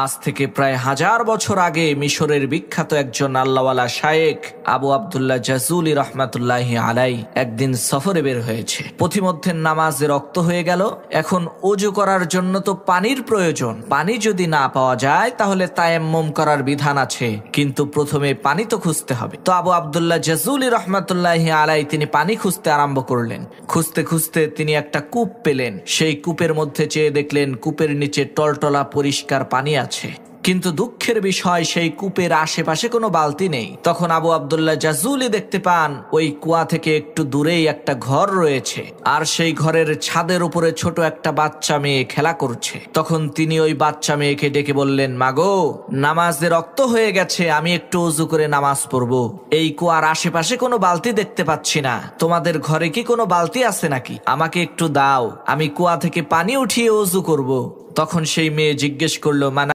আজ থেকে প্রায় 1000 বছর আগে মিশরের বিখ্যাত একজন আল্লাহওয়ালা শায়েখ আবু আব্দুল্লাহ জাজুলি রহমাতুল্লাহি আলাই একদিন সফরে বের হয়েছে। পথিমধ্যে নামাজে রক্ত হয়ে গেল। এখন ওযু করার জন্য তো পানির প্রয়োজন। পানি যদি না পাওয়া যায় তাহলে তায়াম্মুম করার বিধান আছে, কিন্তু প্রথমে পানি তো খুঁজতে হবে। তো আবু আব্দুল্লাহ জাজুলি রহমাতুল্লাহি আলাই তিনি পানি খুঁজতে আরম্ভ করলেন। খুঁজতে খুঁজতে তিনি একটা কূপ পেলেন। সেই কূপের মধ্যে চেয়ে দেখলেন কূপের নিচে টলটলা পরিষ্কার পানি আছে, কিন্তু দুঃখের বিষয় সেই কূপের আশেপাশে কোনো বালতি নেই। তখন আবু আব্দুল্লাহ জাজুলি দেখতে পান ওই কুয়া থেকে একটু দূরেই একটা ঘর রয়েছে, আর সেই ঘরের ছাদের উপরে ছোট একটা বাচ্চা মেয়ে খেলা করছে। তখন তিনি ওই বাচ্চা মেয়েকে ডেকে বললেন, মাগো, নামাজে রক্ত হয়ে গেছে, আমি একটু ওযু করে নামাজ পড়বো। এই কুয়ার আশেপাশে কোনো বালতি দেখতে পাচ্ছি না, তোমাদের ঘরে কি কোনো বালতি আছে নাকি? আমাকে একটু দাও, আমি কুয়া থেকে পানি উঠিয়ে ওযু করব। তখন সেই মেয়ে জিজ্ঞেস করলো,